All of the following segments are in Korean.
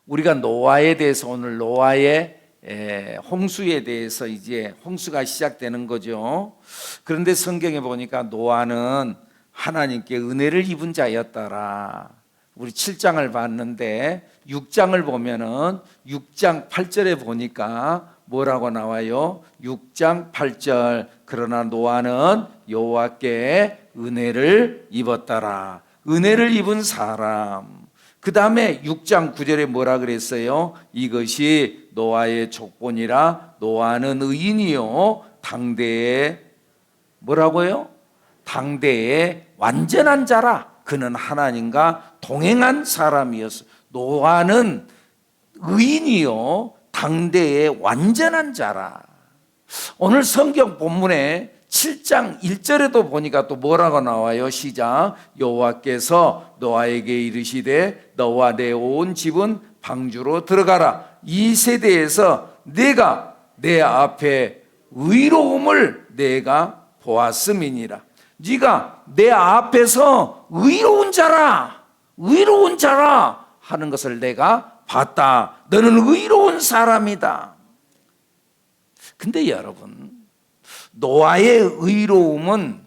우리가 노아에 대해서 오늘 노아의 홍수에 대해서 이제 홍수가 시작되는 거죠. 그런데 성경에 보니까 노아는 하나님께 은혜를 입은 자였더라. 우리 7장을 봤는데 6장을 보면은 6장 8절에 보니까 뭐라고 나와요? 6장 8절 그러나 노아는 여호와께 은혜를 입었더라. 은혜를 입은 사람. 그 다음에 6장 9절에 뭐라 그랬어요? 이것이 노아의 족본이라 노아는 의인이요 당대에 뭐라고요? 당대에 완전한 자라. 그는 하나님과 동행한 사람이었어. 노아는 의인이요 당대에 완전한 자라. 오늘 성경 본문에 7장 1절에도 보니까 또 뭐라고 나와요? 시작. 여호와께서 노아에게 이르시되 너와 내 온 집은 방주로 들어가라. 이 세대에서 내가 내 앞에 의로움을 내가 보았음이니라. 네가 내 앞에서 의로운 자라 하는 것을 내가 봤다. 너는 의로운 사람이다. 근데 여러분, 노아의 의로움은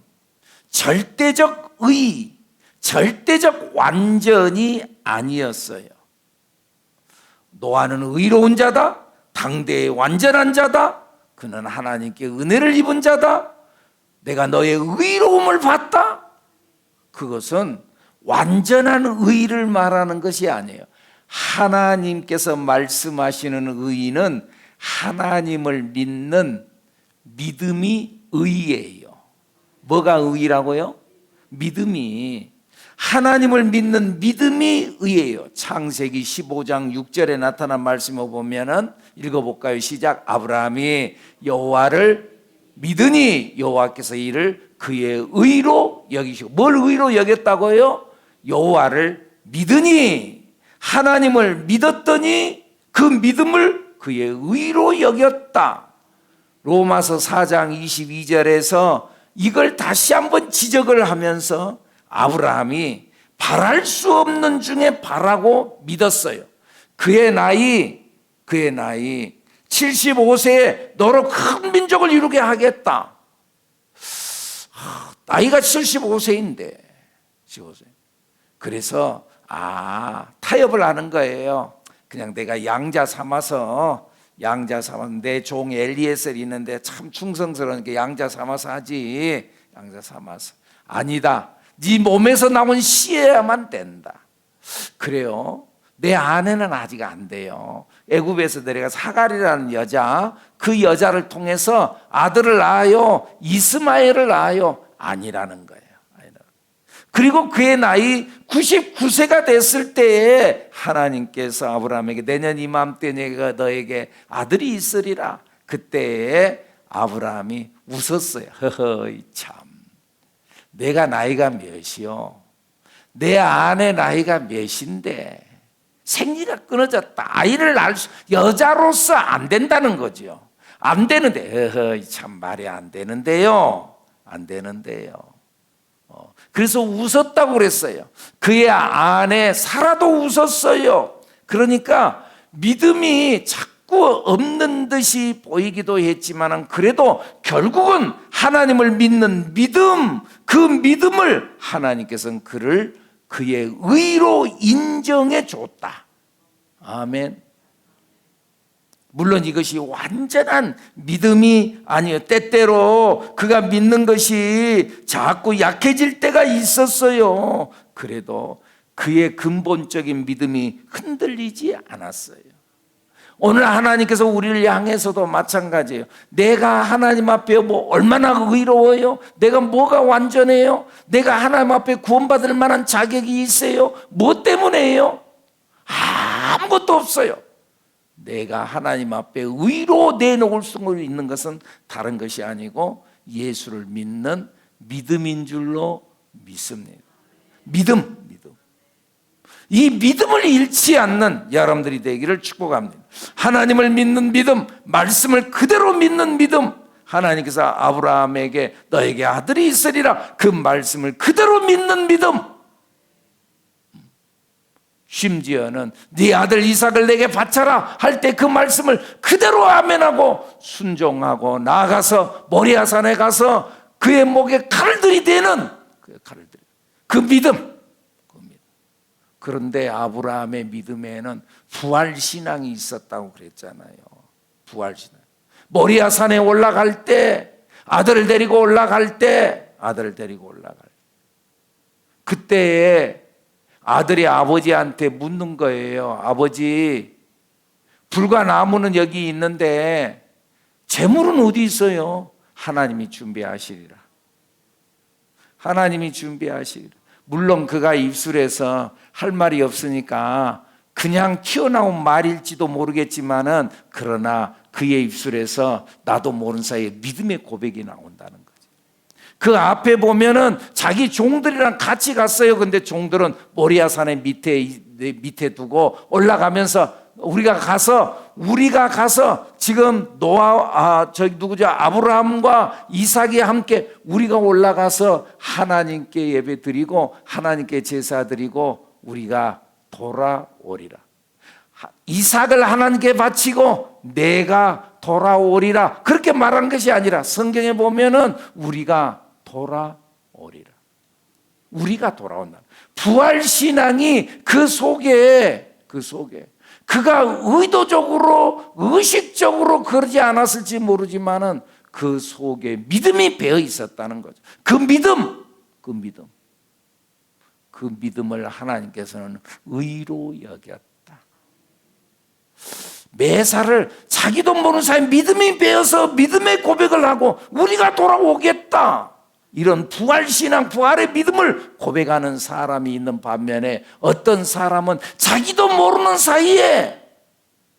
절대적 의, 절대적 완전이 아니었어요. 노아는 의로운 자다, 당대의 완전한 자다, 그는 하나님께 은혜를 입은 자다, 내가 너의 의로움을 봤다. 그것은 완전한 의를 말하는 것이 아니에요. 하나님께서 말씀하시는 의는 하나님을 믿는 믿음이 의예요. 뭐가 의라고요? 믿음이, 하나님을 믿는 믿음이 의예요. 창세기 15장 6절에 나타난 말씀을 보면은 읽어볼까요? 시작. 아브라함이 여호와를 믿으니 여호와께서 이를 그의 의로 여기시고. 뭘 의로 여겼다고요? 여호와를 믿으니, 하나님을 믿었더니 그 믿음을 그의 의로 여겼다. 로마서 4장 22절에서 이걸 다시 한번 지적을 하면서 아브라함이 바랄 수 없는 중에 바라고 믿었어요. 그의 나이 75세에 너로 큰 민족을 이루게 하겠다. 나이가 75세인데 그래서 타협을 하는 거예요. 그냥 내가 양자 삼아서 내 종 엘리에셀이 있는데 참 충성스러우니까 양자 삼아서 하지. 양자 삼아서. 아니다. 네 몸에서 나온 씨여야만 된다. 그래요. 내 아내는 아직 안 돼요. 애굽에서 내려가 사갈이라는 여자, 그 여자를 통해서 아들을 낳아요. 이스마엘을 낳아요. 아니라는 거예요. 그리고 그의 나이 99세가 됐을 때에 하나님께서 아브라함에게 내년 이맘때 내가 너에게 아들이 있으리라. 그때에 아브라함이 웃었어요. 허허, 참. 내가 나이가 몇이요? 내 아내 나이가 몇인데 생리가 끊어졌다. 아이를 낳을 수, 여자로서 안 된다는 거죠. 안 되는데, 허허, 참 말이 안 되는데요. 안 되는데요. 그래서 웃었다고 그랬어요. 그의 아내 사라도 웃었어요. 그러니까 믿음이 자꾸 없는 듯이 보이기도 했지만 그래도 결국은 하나님을 믿는 믿음, 그 믿음을 하나님께서는 그를 그의 의로 인정해 줬다. 아멘. 물론 이것이 완전한 믿음이 아니에요. 때때로 그가 믿는 것이 자꾸 약해질 때가 있었어요. 그래도 그의 근본적인 믿음이 흔들리지 않았어요. 오늘 하나님께서 우리를 향해서도 마찬가지예요. 내가 하나님 앞에 얼마나 의로워요? 내가 뭐가 완전해요? 내가 하나님 앞에 구원받을 만한 자격이 있어요? 뭐 때문에요? 아무것도 없어요. 내가 하나님 앞에 의로 내놓을 수 있는 것은 다른 것이 아니고 예수를 믿는 믿음인 줄로 믿습니다. 믿음. 이 믿음을 잃지 않는 여러분들이 되기를 축복합니다. 하나님을 믿는 믿음, 말씀을 그대로 믿는 믿음. 하나님께서 아브라함에게 너에게 아들이 있으리라, 그 말씀을 그대로 믿는 믿음. 심지어는 네 아들 이삭을 내게 바쳐라 할 때 그 말씀을 그대로 아멘하고 순종하고 나아가서 모리아산에 가서 그의 목에 칼을 들이대는 그 믿음. 그런데 아브라함의 믿음에는 부활신앙이 있었다고 그랬잖아요. 부활신앙. 모리아산에 올라갈 때 아들을 데리고 올라갈 때 그때에 아들이 아버지한테 묻는 거예요. 아버지, 불과 나무는 여기 있는데 재물은 어디 있어요? 하나님이 준비하시리라. 하나님이 준비하시리라. 물론 그가 입술에서 할 말이 없으니까 그냥 튀어나온 말일지도 모르겠지만은 그러나 그의 입술에서 나도 모르는 사이에 믿음의 고백이 나온다는 거죠. 그 앞에 보면은 자기 종들이랑 같이 갔어요. 근데 종들은 모리아산의 밑에 두고 올라가면서 우리가 가서 지금 아브라함과 이삭이 함께 우리가 올라가서 하나님께 예배 드리고 하나님께 제사 드리고 우리가 돌아오리라. 이삭을 하나님께 바치고 내가 돌아오리라. 그렇게 말한 것이 아니라 성경에 보면은 우리가 돌아오리라. 우리가 돌아온다. 부활신앙이 그 속에 그가 의도적으로 의식적으로 그러지 않았을지 모르지만은 그 속에 믿음이 배어 있었다는 거죠. 그 믿음을 하나님께서는 의로 여겼다. 매사를 자기도 모르는 사이 믿음이 배어서 믿음의 고백을 하고 우리가 돌아오겠다. 이런 부활신앙, 부활의 믿음을 고백하는 사람이 있는 반면에 어떤 사람은 자기도 모르는 사이에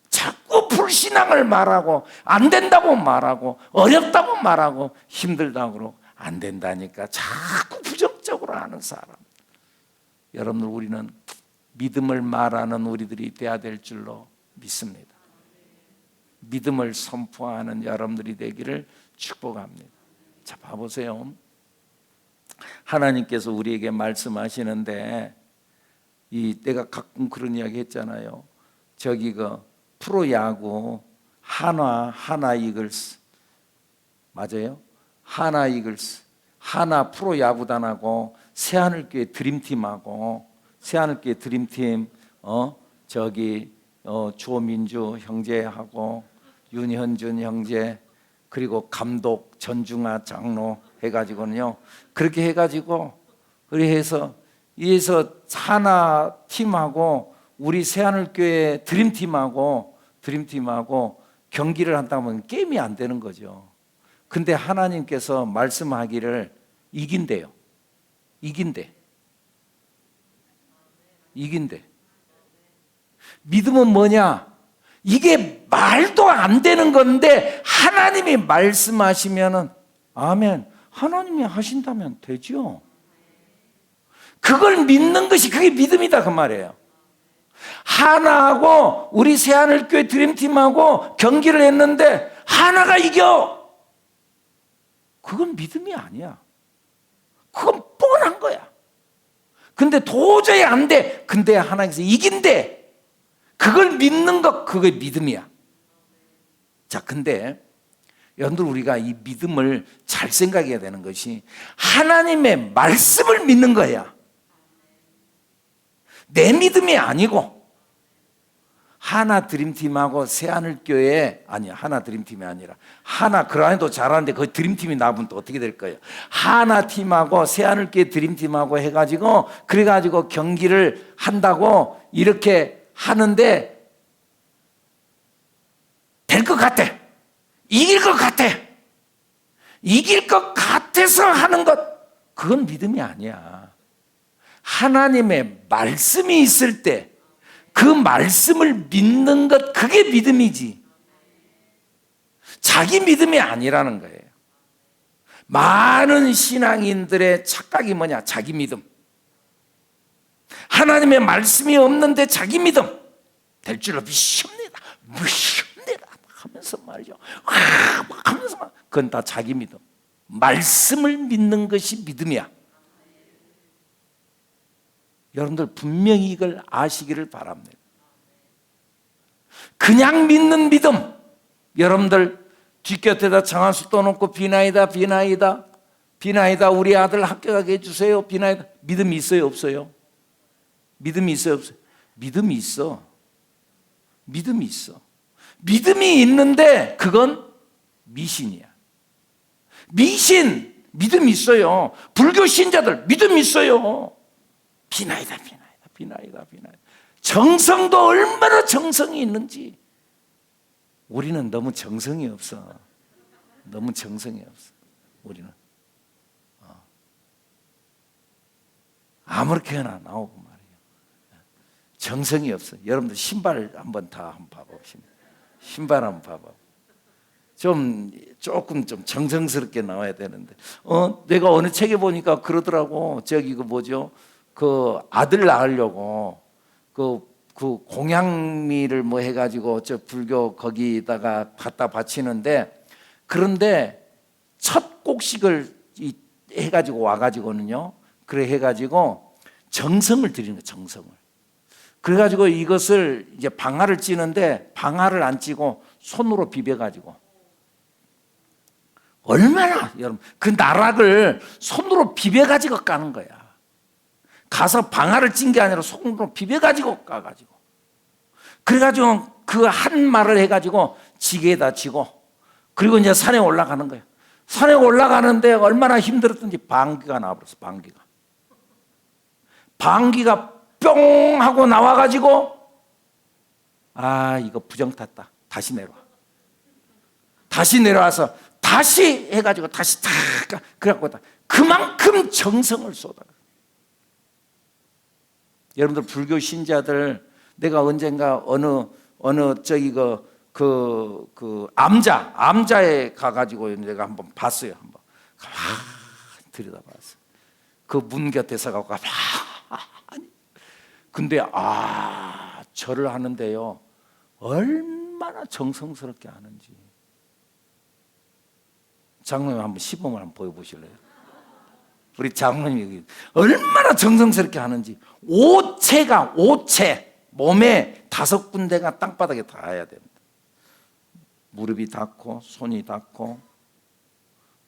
자꾸 불신앙을 말하고 안 된다고 말하고 어렵다고 말하고 힘들다고 그러고 안 된다니까 자꾸 부정적으로 하는 사람. 여러분들, 우리는 믿음을 말하는 우리들이 돼야 될 줄로 믿습니다. 믿음을 선포하는 여러분들이 되기를 축복합니다. 자, 봐보세요. 하나님께서 우리에게 말씀하시는데 내가 가끔 그런 이야기 했잖아요. 저기 프로야구 하나 이글스 맞아요? 하나 이글스, 하나 프로야구단하고 새하늘교회 드림팀하고 새하늘교회 드림팀 조민주 형제하고 윤현준 형제 그리고 감독 전중아 장로 해가지고는요. 그렇게 해가지고 그래서 하나 팀하고 우리 새하늘교회 드림팀하고 경기를 한다 보면 게임이 안 되는 거죠. 근데 하나님께서 말씀하기를 이긴대. 믿음은 뭐냐? 이게 말도 안 되는 건데 하나님이 말씀하시면은 아멘. 하나님이 하신다면 되죠. 그걸 믿는 것이 그게 믿음이다 그 말이에요. 하나하고 우리 새하늘교회 드림팀하고 경기를 했는데 하나가 이겨. 그건 믿음이 아니야. 그건 뻔한 거야. 근데 도저히 안 돼. 근데 하나님께서 이긴대. 그걸 믿는 것, 그게 믿음이야. 자, 근데 여러분들, 우리가 이 믿음을 잘 생각해야 되는 것이 하나님의 말씀을 믿는 거야. 내 믿음이 아니고 하나 드림팀하고 새하늘교회 하나 드림팀이 아니라 하나 그라인도 잘하는데 그 드림팀이 나오면 또 어떻게 될 거예요? 하나 팀하고 새하늘교회 드림팀하고 해가지고 그래가지고 경기를 한다고 이렇게 하는데 될 것 같아. 이길 것 같아. 이길 것 같아서 하는 것, 그건 믿음이 아니야. 하나님의 말씀이 있을 때 그 말씀을 믿는 것, 그게 믿음이지. 자기 믿음이 아니라는 거예요. 많은 신앙인들의 착각이 뭐냐? 자기 믿음. 하나님의 말씀이 없는데 자기 믿음. 될 줄로 믿습니다. 하면서 말이죠. 하면서 그건 다 자기 믿음. 말씀을 믿는 것이 믿음이야. 여러분들 분명히 이걸 아시기를 바랍니다. 그냥 믿는 믿음, 여러분들 뒷곁에다 장한수 떠놓고 비나이다 비나이다 비나이다 우리 아들 합격하게 해주세요 비나이다. 믿음이 있어요 없어요? 믿음이 있어요 없어요? 믿음이 있어. 믿음이 있어. 믿음이 있는데 그건 미신이야. 미신, 믿음이 있어요. 불교 신자들 믿음이 있어요. 비나이다 비나이다 비나이다 비나이다. 정성도 얼마나 정성이 있는지. 우리는 너무 정성이 없어. 너무 정성이 없어. 우리는 아무렇게나 나오고 말이에요. 정성이 없어. 여러분들 신발 한번 다 한번 봐봅시다. 신발 한번 봐봐. 조금 좀 정성스럽게 나와야 되는데. 내가 어느 책에 보니까 그러더라고. 저기 그 뭐죠? 그 아들 낳으려고 그 공양미를 뭐 해가지고 저 불교 거기다가 갖다 바치는데, 그런데 첫 곡식을 해가지고 와가지고는요. 그래 해가지고 정성을 드리는 거예요. 정성을. 그래가지고 이것을 이제 방아를 찌는데 방아를 안 찌고 손으로 비벼가지고 얼마나 여러분 그 나락을 손으로 비벼가지고 까는 거야. 가서 방아를 찐 게 아니라 손으로 비벼가지고 까가지고 그래가지고 그 한 말을 해가지고 지게에다 치고 그리고 이제 산에 올라가는 거야. 산에 올라가는데 얼마나 힘들었던지 방귀가 나와버렸어. 방귀가 뿅 하고 나와가지고 이거 부정 탔다. 다시 내려와. 다시 내려와서 다시 해가지고 다시 탁 그래갖고 그만큼 정성을 쏟아. 여러분들 불교 신자들 내가 언젠가 어느 저기 그 암자에 가가지고 내가 한번 봤어요. 한번 들여다봤어. 그 문 곁에서 가고 근데 절을 하는데요 얼마나 정성스럽게 하는지. 장로님 한번 시범을 한번 보여보실래요? 우리 장로님이 얼마나 정성스럽게 하는지. 오체 몸에 5군데가 땅바닥에 닿아야 됩니다. 무릎이 닿고 손이 닿고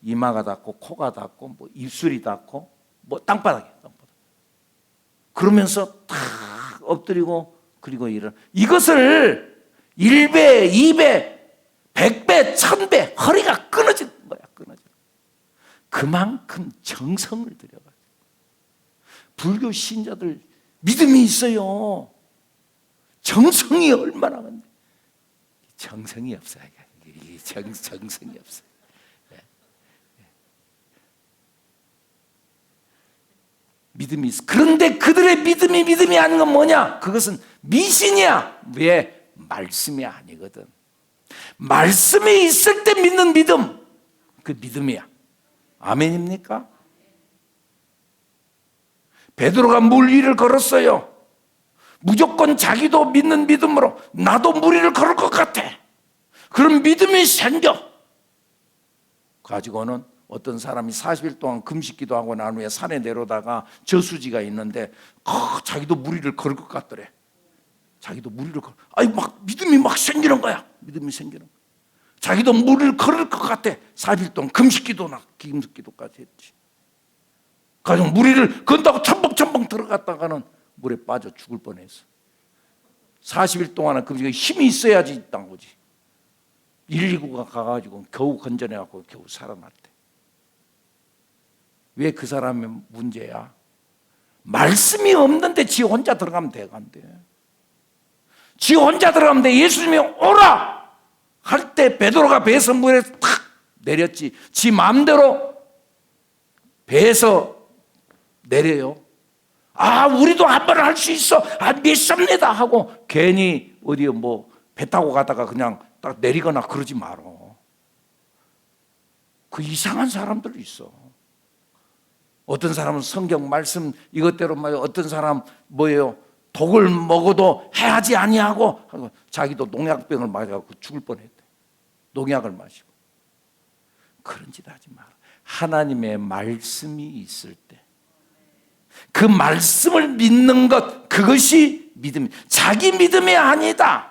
이마가 닿고 코가 닿고 뭐 입술이 닿고 뭐 땅바닥에. 그러면서 탁 엎드리고 그리고 이것을 1배, 2배, 100배, 1000배 허리가 끊어지는 거야. 그만큼 정성을 들여가지고. 불교 신자들 믿음이 있어요. 정성이 얼마나 많은데 정성이 없어요. 정성이 없어요. 믿음이 있어. 그런데 그들의 믿음이 아닌 건 뭐냐? 그것은 미신이야. 왜? 말씀이 아니거든. 말씀이 있을 때 믿는 믿음, 그 믿음이야. 아멘입니까? 베드로가 물 위를 걸었어요. 무조건 자기도 믿는 믿음으로 나도 물 위를 걸을 것 같아. 그런 믿음이 생겨 가지고는 어떤 사람이 40일 동안 금식기도 하고 난 후에 산에 내려다가 저수지가 있는데 자기도 물 위를 걸을 것 같더래. 자기도 물 위를 막 믿음이 막 생기는 거야. 믿음이 생기는 거야. 자기도 물을 걸을 것 같아. 40일 동안 금식기도나 기도까지 했지. 가지고 물을 건다고 첨벙첨벙 들어갔다가는 물에 빠져 죽을 뻔했어. 40일 동안은 금식에 힘이 있어야지 있단 거지. 119가 가가지고 겨우 건져내갖고 겨우 살아났대. 왜 그 사람의 문제야? 말씀이 없는데 지 혼자 들어가면 돼간대. 지 혼자 들어가면 돼. 예수님이 오라 할 때 베드로가 배에서 물에 탁 내렸지. 지 마음대로 배에서 내려요. 우리도 한 번은 할 수 있어. 믿습니다 하고 괜히 어디 뭐 배 타고 가다가 그냥 딱 내리거나 그러지 말어. 그 이상한 사람들 있어. 어떤 사람은 성경 말씀 이것대로 말이에요. 어떤 사람 뭐예요? 독을 먹어도 해하지 아니하고 자기도 농약병을 맞아갖고 죽을 뻔했대. 농약을 마시고. 그런 짓 하지 마라. 하나님의 말씀이 있을 때, 그 말씀을 믿는 것, 그것이 믿음. 자기 믿음이 아니다.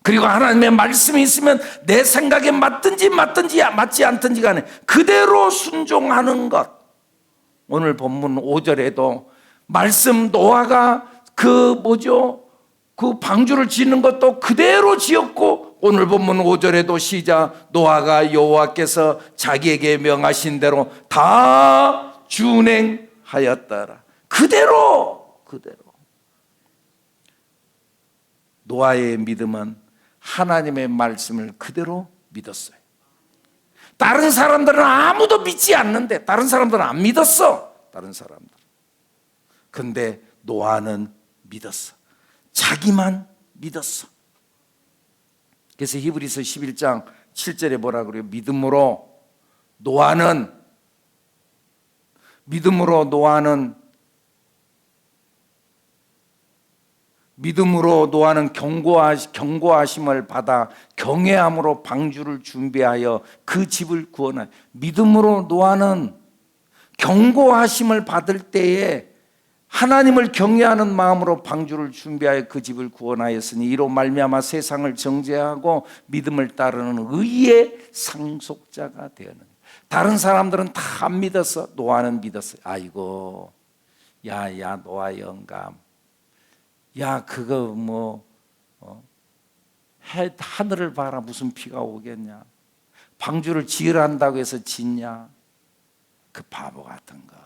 그리고 하나님의 말씀이 있으면 내 생각에 맞든지 맞지 않든지 간에 그대로 순종하는 것. 오늘 본문 5절에도 말씀 노아가 그 방주를 짓는 것도 그대로 지었고, 오늘 본문 5절에도 시작, 노아가 여호와께서 자기에게 명하신 대로 다 준행하였더라. 그대로. 노아의 믿음은 하나님의 말씀을 그대로 믿었어요. 다른 사람들은 아무도 믿지 않는데, 다른 사람들은 안 믿었어. 다른 사람들. 근데 노아는 믿었어. 자기만 믿었어. 그래서 히브리서 11장 7절에 뭐라 그래요? 믿음으로 노아는 경고하심을 받아 경외함으로 방주를 준비하여 그 집을 구원하여. 믿음으로 노아는 경고하심을 받을 때에 하나님을 경외하는 마음으로 방주를 준비하여 그 집을 구원하였으니 이로 말미암아 세상을 정죄하고 믿음을 따르는 의의 상속자가 되었느니라. 다른 사람들은 다 안 믿었어. 노아는 믿었어요. 아이고, 야 노아 영감, 야 그거 하늘을 봐라, 무슨 비가 오겠냐. 방주를 지으라 한다고 해서 짓냐. 그 바보 같은 거.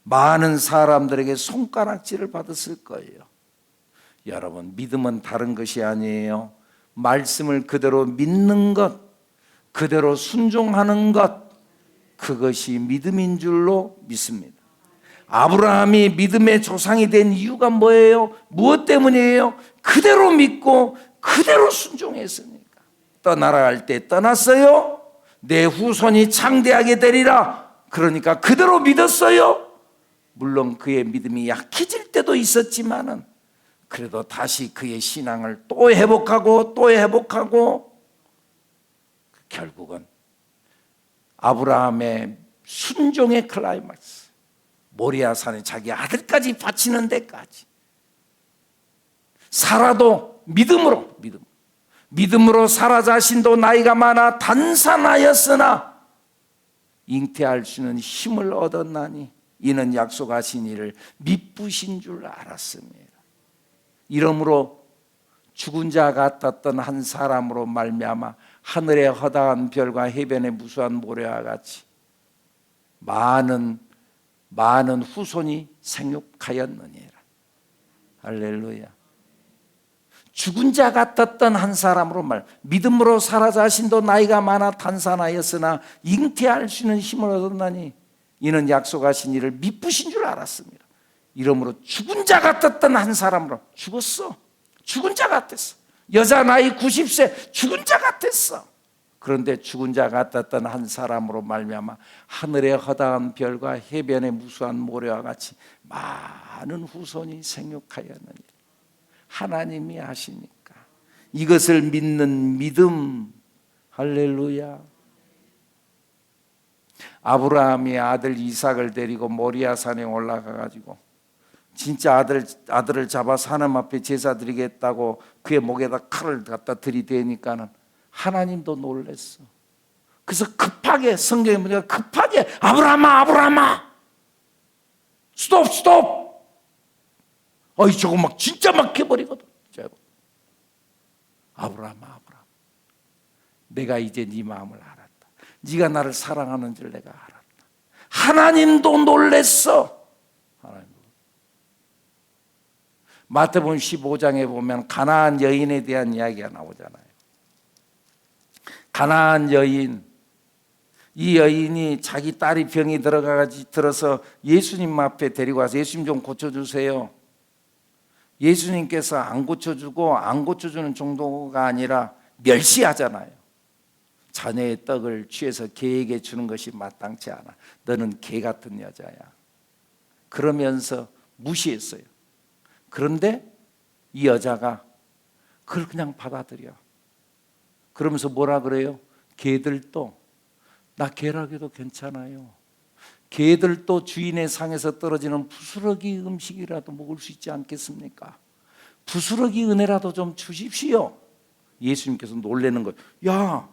많은 사람들에게 손가락질을 받았을 거예요. 여러분, 믿음은 다른 것이 아니에요. 말씀을 그대로 믿는 것, 그대로 순종하는 것, 그것이 믿음인 줄로 믿습니다. 아브라함이 믿음의 조상이 된 이유가 뭐예요? 무엇 때문이에요? 그대로 믿고 그대로 순종했으니까. 떠나라 할 때 떠났어요. 내 후손이 창대하게 되리라. 그러니까 그대로 믿었어요. 물론 그의 믿음이 약해질 때도 있었지만은 그래도 다시 그의 신앙을 또 회복하고 결국은 아브라함의 순종의 클라이막스, 모리아산에 자기 아들까지 바치는 데까지. 사라도 믿음으로 사라 자신도 나이가 많아 단산하였으나 잉태할 수 있는 힘을 얻었나니 이는 약속하신 이를 미쁘신 줄 알았습니다. 이러므로 죽은 자 같았던 한 사람으로 말미암아 하늘의 허다한 별과 해변의 무수한 모래와 같이 많은 후손이 생육하였느니라. 할렐루야. 죽은 자 같았던 한 사람으로 믿음으로 살아 자신도 나이가 많아 탄산하였으나 잉태할 수 있는 힘을 얻었나니 이는 약속하신 이를 미쁘신 줄 알았습니다. 이러므로 죽은 자 같았던 한 사람으로 죽었어. 죽은 자 같았어. 여자 나이 90세 죽은 자 같았어. 그런데 죽은 자 같았던 한 사람으로 말미암아 하늘의 허다한 별과 해변의 무수한 모래와 같이 많은 후손이 생육하였느니라. 하나님이 하시니까 이것을 믿는 믿음. 할렐루야. 아브라함이 아들 이삭을 데리고 모리아산에 올라가가지고 진짜 아들을 잡아서 하나님 앞에 제사 드리겠다고 그의 목에다 칼을 갖다 들이대니까는 하나님도 놀랬어. 그래서 급하게, 성경에 보니까 급하게 아브라함아 스톱. 저거 막 진짜 막 해버리거든. 아브라함아 내가 이제 네 마음을 알았다. 네가 나를 사랑하는 줄 내가 알았다. 하나님도 놀랬어. 마태복음 15장에 보면 가나안 여인에 대한 이야기가 나오잖아요. 가나안 여인, 이 여인이 자기 딸이 병이 들어서 예수님 앞에 데리고 와서 예수님 좀 고쳐주세요. 예수님께서 안 고쳐주고 안 고쳐주는 정도가 아니라 멸시하잖아요. 자녀의 떡을 취해서 개에게 주는 것이 마땅치 않아. 너는 개 같은 여자야. 그러면서 무시했어요. 그런데 이 여자가 그걸 그냥 받아들여. 그러면서 뭐라 그래요? 개들도 나 개라고 해도 괜찮아요. 개들도 주인의 상에서 떨어지는 부스러기 음식이라도 먹을 수 있지 않겠습니까? 부스러기 은혜라도 좀 주십시오. 예수님께서 놀라는 거예요. 야,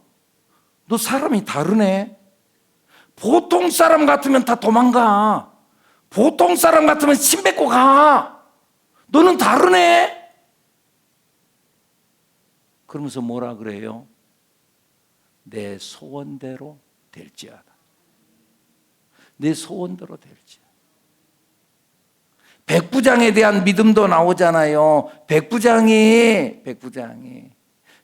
너 사람이 다르네. 보통 사람 같으면 다 도망가. 보통 사람 같으면 침 뱉고 가. 너는 다르네. 그러면서 뭐라 그래요? 내 소원대로 될지어다. 내 소원대로 될지어다. 백부장에 대한 믿음도 나오잖아요. 백부장이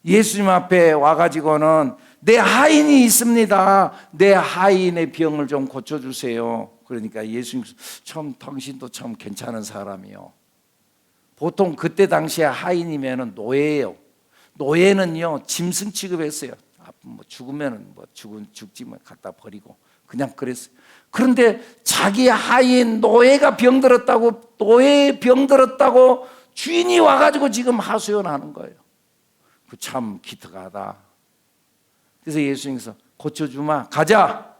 예수님 앞에 와가지고는 내 하인이 있습니다. 내 하인의 병을 좀 고쳐주세요. 그러니까 예수님께서 참 당신도 참 괜찮은 사람이요. 보통 그때 당시에 하인이면 노예예요. 노예는요 짐승 취급했어요. 뭐 죽으면 뭐 죽지 뭐 갖다 버리고 그냥 그랬어요. 그런데 자기 하인 노예가 병들었다고, 노예 병들었다고 주인이 와가지고 지금 하소연하는 거예요. 참 기특하다. 그래서 예수님께서 고쳐주마, 가자.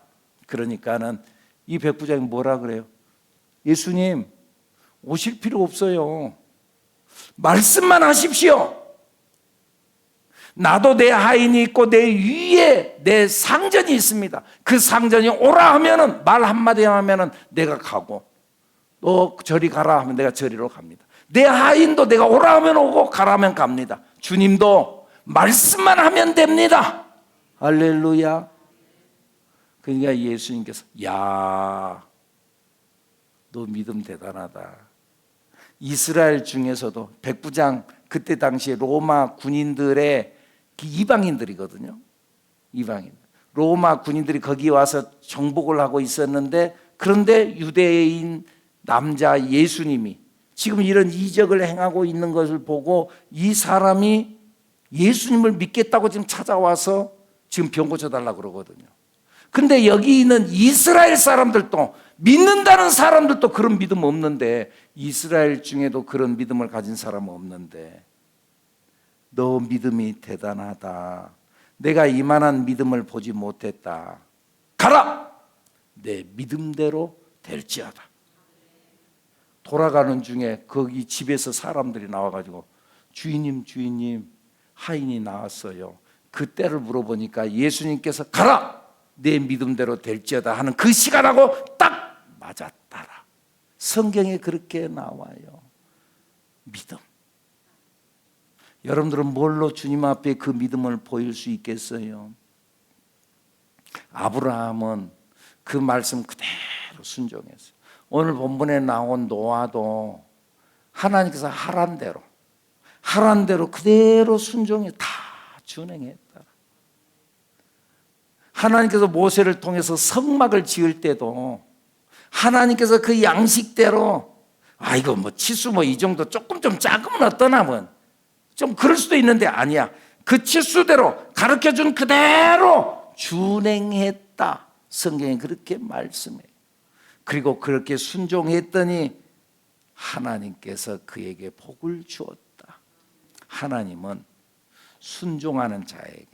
그러니까는 이 백부장이 뭐라 그래요? 예수님 오실 필요 없어요. 말씀만 하십시오. 나도 내 하인이 있고 내 위에 내 상전이 있습니다. 그 상전이 오라 하면은, 말 한마디 하면은 내가 가고, 너 저리 가라 하면 내가 저리로 갑니다. 내 하인도 내가 오라 하면 오고 가라 하면 갑니다. 주님도 말씀만 하면 됩니다. 할렐루야. 그러니까 예수님께서 야, 너 믿음 대단하다. 이스라엘 중에서도 백부장, 그때 당시에 로마 군인들의 이방인들이거든요. 이방인. 로마 군인들이 거기 와서 정복을 하고 있었는데, 그런데 유대인 남자 예수님이 지금 이런 이적을 행하고 있는 것을 보고 이 사람이 예수님을 믿겠다고 지금 찾아와서 지금 병 고쳐달라고 그러거든요. 근데 여기 있는 이스라엘 사람들도, 믿는다는 사람들도 그런 믿음 없는데, 이스라엘 중에도 그런 믿음을 가진 사람은 없는데, 너 믿음이 대단하다. 내가 이만한 믿음을 보지 못했다. 가라! 내 믿음대로 될지어다. 돌아가는 중에 거기 집에서 사람들이 나와가지고 주인님 하인이 나왔어요. 그 때를 물어보니까 예수님께서 가라! 내 믿음대로 될지어다 하는 그 시간하고 딱 맞았더라. 성경에 그렇게 나와요. 믿음. 여러분들은 뭘로 주님 앞에 그 믿음을 보일 수 있겠어요? 아브라함은 그 말씀 그대로 순종했어요. 오늘 본문에 나온 노아도 하나님께서 하란 대로 그대로 순종해 다 준행했다. 하나님께서 모세를 통해서 성막을 지을 때도 하나님께서 그 양식대로, 이거 뭐 치수 뭐 이 정도 조금 좀 작으면 어떠나 뭐 좀 그럴 수도 있는데, 아니야. 그 치수대로 가르쳐준 그대로 준행했다. 성경에 그렇게 말씀해요. 그리고 그렇게 순종했더니 하나님께서 그에게 복을 주었다. 하나님은 순종하는 자에게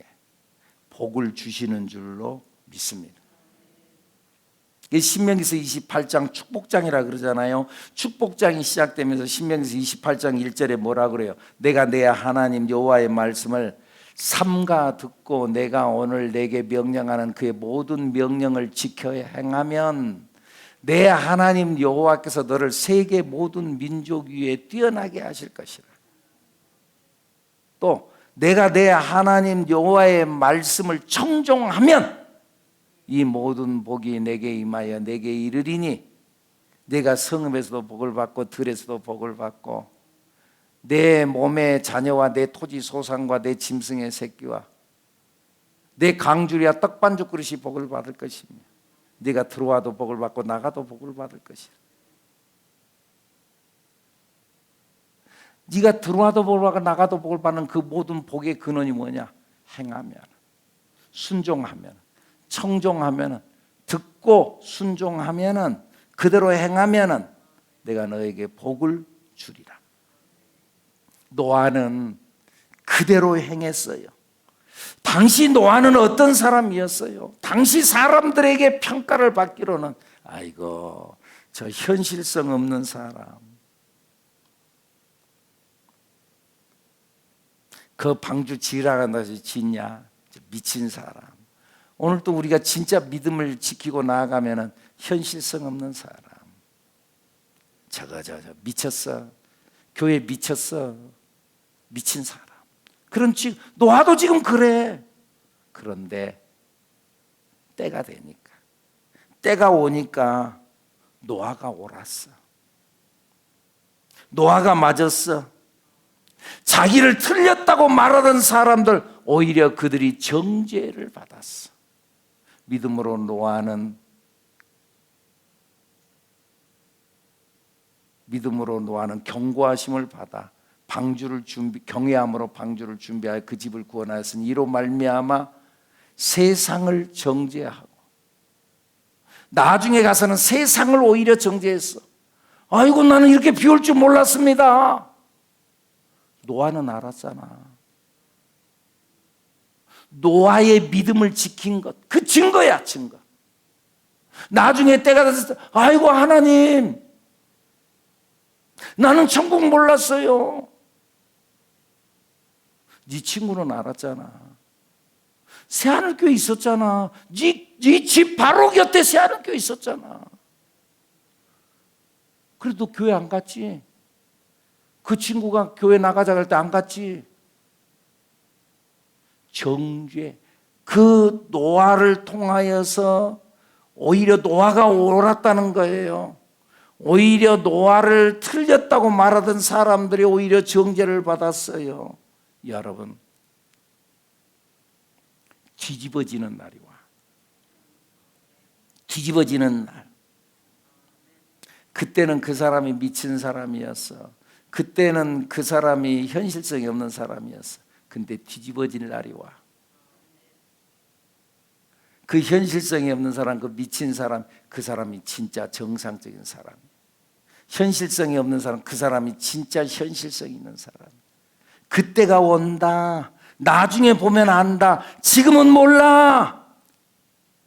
복을 주시는 줄로 믿습니다. 신명기서 28장 축복장이라 그러잖아요. 축복장이 시작되면서 신명기서 28장 1절에 뭐라 그래요? 내가 내 하나님 여호와의 말씀을 삼가 듣고 내가 오늘 내게 명령하는 그의 모든 명령을 지켜 행하면 내 하나님 여호와께서 너를 세계 모든 민족 위에 뛰어나게 하실 것이라. 또 내가 내 하나님 여호와의 말씀을 청종하면 이 모든 복이 내게 임하여 내게 이르리니 내가 성읍에서도 복을 받고 들에서도 복을 받고 내 몸의 자녀와 내 토지 소산과 내 짐승의 새끼와 내 강주리와 떡반죽 그릇이 복을 받을 것이며 네가 들어와도 복을 받고 나가도 복을 받을 것이라. 네가 들어와도 복을 받고 나가도 복을 받는 그 모든 복의 근원이 뭐냐? 행하면, 순종하면, 청종하면, 듣고 순종하면, 그대로 행하면 내가 너에게 복을 주리라. 노아는 그대로 행했어요. 당시 노아는 어떤 사람이었어요? 당시 사람들에게 평가를 받기로는 아이고, 저 현실성 없는 사람, 그 방주 지나간다고 짓냐? 미친 사람. 오늘 또 우리가 진짜 믿음을 지키고 나아가면은 현실성 없는 사람. 저거 미쳤어. 교회 미쳤어. 미친 사람. 그런 지금 노아도 지금 그래. 그런데 때가 되니까, 때가 오니까 노아가 옳았어. 노아가 맞았어. 자기를 틀렸다고 말하던 사람들 오히려 그들이 정죄를 받았어. 믿음으로 노아는 경고하심을 받아 경외함으로 방주를 준비하여 그 집을 구원하였으니 이로 말미암아 세상을 정죄하고, 나중에 가서는 세상을 오히려 정죄했어. 아이고, 나는 이렇게 비 올 줄 몰랐습니다. 노아는 알았잖아. 노아의 믿음을 지킨 것, 그 증거야, 증거. 나중에 때가 됐을 때, 아이고 하나님, 나는 천국 몰랐어요. 네 친구는 알았잖아. 새하늘교회 있었잖아. 네 집 바로 곁에 새하늘교회 있었잖아. 그래도 교회 안 갔지? 그 친구가 교회 나가자 할 때 안 갔지? 정죄. 그 노아를 통하여서 오히려 노아가 옳았다는 거예요. 오히려 노아를 틀렸다고 말하던 사람들이 오히려 정죄를 받았어요. 여러분, 뒤집어지는 날이 와. 뒤집어지는 날. 그때는 그 사람이 미친 사람이었어. 그때는 그 사람이 현실성이 없는 사람이었어. 근데 뒤집어질 날이 와. 그 현실성이 없는 사람, 그 미친 사람, 그 사람이 진짜 정상적인 사람. 현실성이 없는 사람, 그 사람이 진짜 현실성 있는 사람. 그때가 온다. 나중에 보면 안다. 지금은 몰라.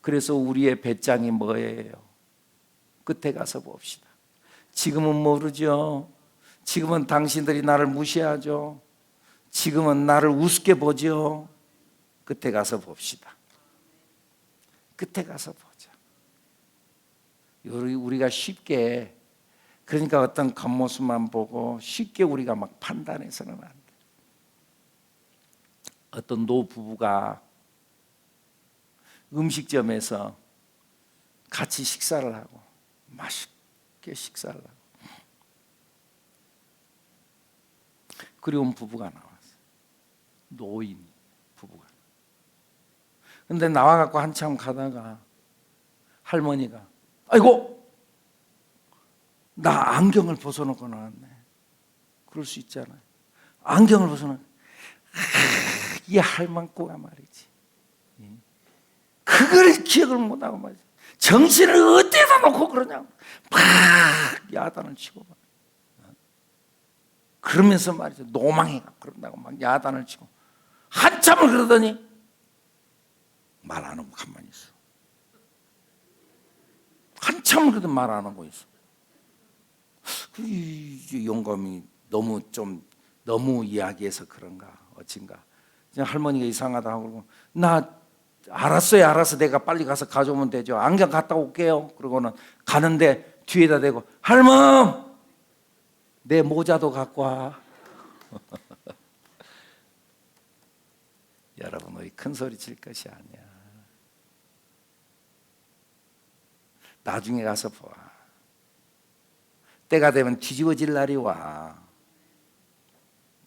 그래서 우리의 배짱이 뭐예요? 끝에 가서 봅시다. 지금은 모르죠. 지금은 당신들이 나를 무시하죠. 지금은 나를 우습게 보죠. 끝에 가서 봅시다. 끝에 가서 보자. 우리가 쉽게, 그러니까 어떤 겉모습만 보고 쉽게 우리가 막 판단해서는 안 돼. 어떤 노부부가 음식점에서 같이 식사를 하고 맛있게 식사를 하고 그리운 부부가 나왔어요. 노인 부부가. 근데 나와갖고 한참 가다가 할머니가, 아이고, 나 안경을 벗어놓고 나왔네. 그럴 수 있잖아요. 안경을 벗어놓고, 이 할망구가 말이지. 그걸 기억을 못하고 말이지. 정신을 어디에다 놓고 그러냐고. 막 야단을 치고 막. 그러면서 말이죠. 노망해가 그런다고 막 야단을 치고. 한참을 그러더니 말 안 하고 가만히 있어. 한참을 그래도 말 안 하고 있어. 그 영감이 너무 이야기해서 그런가 어쩐가. 할머니가 이상하다 하고, 나 알았어요. 알아서 내가 빨리 가서 가져오면 되죠. 안경 갖다 올게요. 그러고는 가는데 뒤에다 대고, 할멈, 내 모자도 갖고 와. 여러분, 우리 큰 소리 칠 것이 아니야. 나중에 가서 봐. 때가 되면 뒤집어질 날이 와.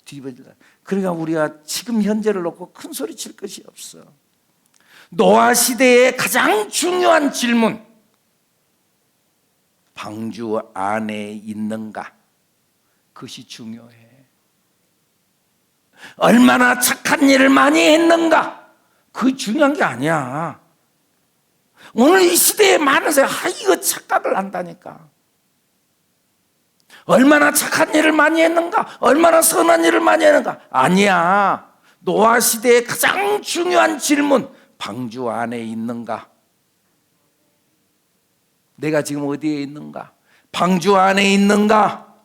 뒤집어질 날. 그러니까 우리가 지금 현재를 놓고 큰 소리 칠 것이 없어. 노아 시대의 가장 중요한 질문, 방주 안에 있는가? 그것이 중요해. 얼마나 착한 일을 많이 했는가? 그게 중요한 게 아니야. 오늘 이 시대에 많은 사람이 이거 착각을 한다니까. 얼마나 착한 일을 많이 했는가? 얼마나 선한 일을 많이 했는가? 아니야. 노아 시대의 가장 중요한 질문, 방주 안에 있는가? 내가 지금 어디에 있는가? 방주 안에 있는가?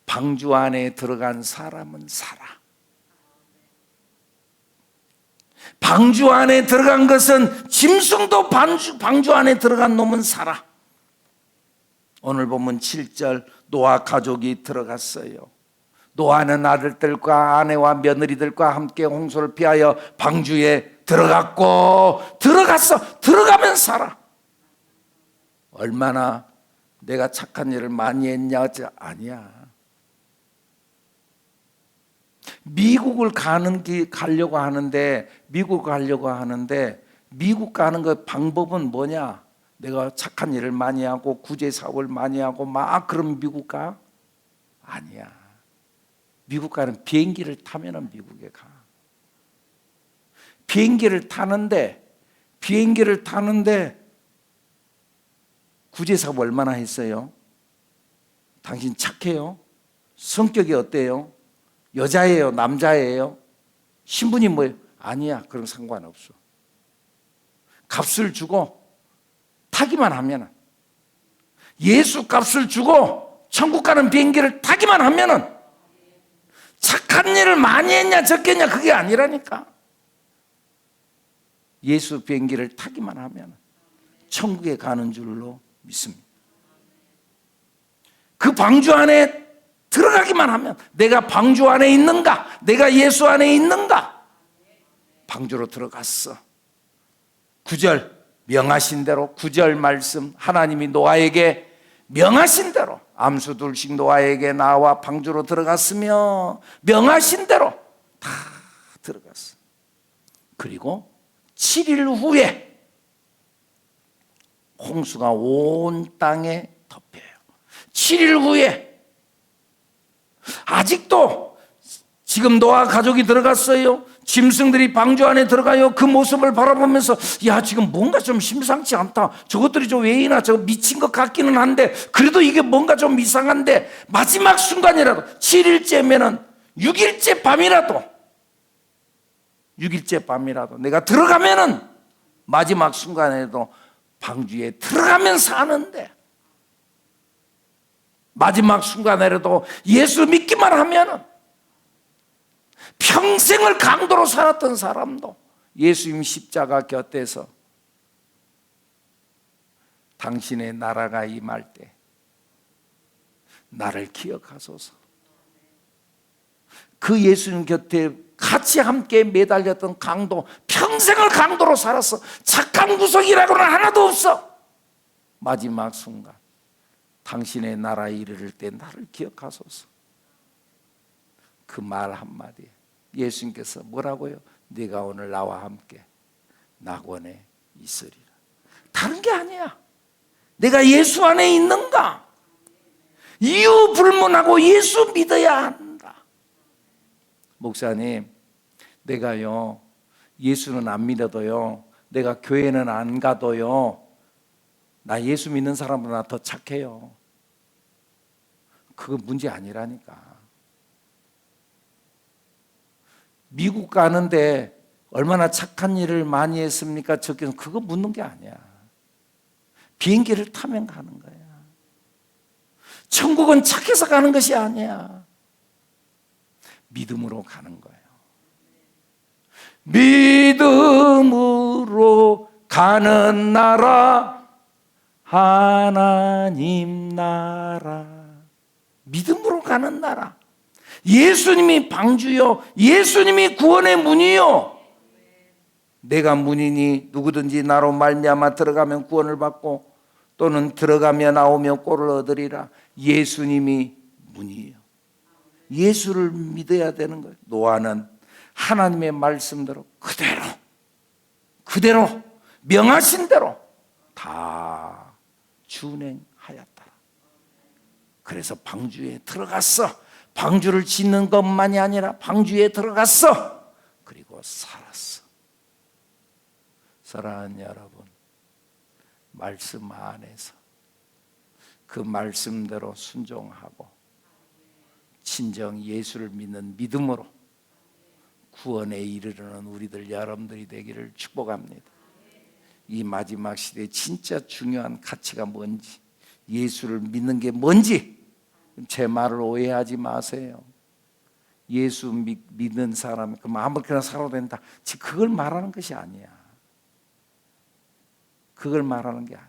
방주 안에 들어간 사람은 살아. 방주 안에 들어간 것은 짐승도 방주 안에 들어간 놈은 살아. 오늘 보면 7절 노아 가족이 들어갔어요. 노아는 아들들과 아내와 며느리들과 함께 홍수를 피하여 방주에 들어갔고 들어가면 살아. 얼마나 내가 착한 일을 많이 했냐? 아니야. 미국을 가려고 하는데 미국 가는 그 방법은 뭐냐? 내가 착한 일을 많이 하고 구제 사업을 많이 하고 막 그럼 미국 가? 아니야. 미국 가는 비행기를 타면은 미국에 가. 비행기를 타는데 구제 사업 얼마나 했어요? 당신 착해요? 성격이 어때요? 여자예요? 남자예요? 신분이 뭐예요? 아니야. 그런 상관없어. 값을 주고 타기만 하면은, 예수 값을 주고 천국 가는 비행기를 타기만 하면은, 착한 일을 많이 했냐 적겠냐 그게 아니라니까. 예수 비행기를 타기만 하면 천국에 가는 줄로 믿습니다. 그 방주 안에 들어가기만 하면, 내가 방주 안에 있는가? 내가 예수 안에 있는가? 방주로 들어갔어. 9절 명하신 대로, 9절 말씀, 하나님이 노아에게 명하신 대로 암수 둘씩 노아에게 나와 방주로 들어갔으며 명하신 대로 다 들어갔어. 그리고 7일 후에 홍수가 온 땅에 덮여요. 7일 후에 아직도 지금 노아 가족이 들어갔어요. 짐승들이 방주 안에 들어가요. 그 모습을 바라보면서 야, 지금 뭔가 좀 심상치 않다. 저것들이 좀 왜이나 저거 미친 것 같기는 한데 그래도 이게 뭔가 좀 이상한데, 마지막 순간이라도 7일째면은 6일째 밤이라도 내가 들어가면은 마지막 순간에도 방주에 들어가면 사는데, 마지막 순간에라도 예수 믿기만 하면은, 평생을 강도로 살았던 사람도 예수님 십자가 곁에서 당신의 나라가 임할 때 나를 기억하소서. 그 예수님 곁에 같이 함께 매달렸던 강도, 평생을 강도로 살았어. 착한 구석이라고는 하나도 없어. 마지막 순간 당신의 나라에 이르를 때 나를 기억하소서. 그 말 한마디에 예수님께서 뭐라고요? 네가 오늘 나와 함께 낙원에 있으리라. 다른 게 아니야. 내가 예수 안에 있는가? 이유 불문하고 예수 믿어야 한다. 목사님, 내가요 예수는 안 믿어도요, 내가 교회는 안 가도요, 나 예수 믿는 사람보다 더 착해요. 그거 문제 아니라니까. 미국 가는데 얼마나 착한 일을 많이 했습니까? 적게, 그거 묻는 게 아니야. 비행기를 타면 가는 거야. 천국은 착해서 가는 것이 아니야. 믿음으로 가는 거예요. 믿음으로 가는 나라, 하나님 나라. 믿음으로 가는 나라. 예수님이 방주요, 예수님이 구원의 문이요. 내가 문이니 누구든지 나로 말미암아 들어가면 구원을 받고 또는 들어가며 나오며 꼴을 얻으리라. 예수님이 문이에요. 예수를 믿어야 되는 거예요. 노아는 하나님의 말씀대로 그대로 명하신 대로 다 준행하였다. 그래서 방주에 들어갔어. 방주를 짓는 것만이 아니라 방주에 들어갔어. 그리고 살았어. 사랑하는 여러분, 말씀 안에서 그 말씀대로 순종하고 진정 예수를 믿는 믿음으로 구원에 이르르는 우리들 여러분들이 되기를 축복합니다. 이 마지막 시대에 진짜 중요한 가치가 뭔지, 예수를 믿는 게 뭔지 제 말을 오해하지 마세요. 예수 믿는 사람 그럼 아무렇게나 살아도 된다, 그걸 말하는 것이 아니야. 그걸 말하는 게 아니야.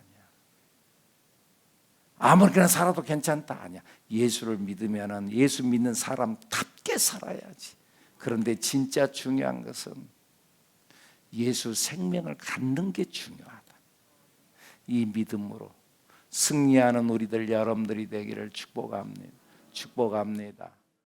아무렇게나 살아도 괜찮다 아니야. 예수를 믿으면은 예수 믿는 사람답게 살아야지. 그런데 진짜 중요한 것은 예수 생명을 갖는 게 중요하다. 이 믿음으로 승리하는 우리들 여러분들이 되기를 축복합니다. 축복합니다.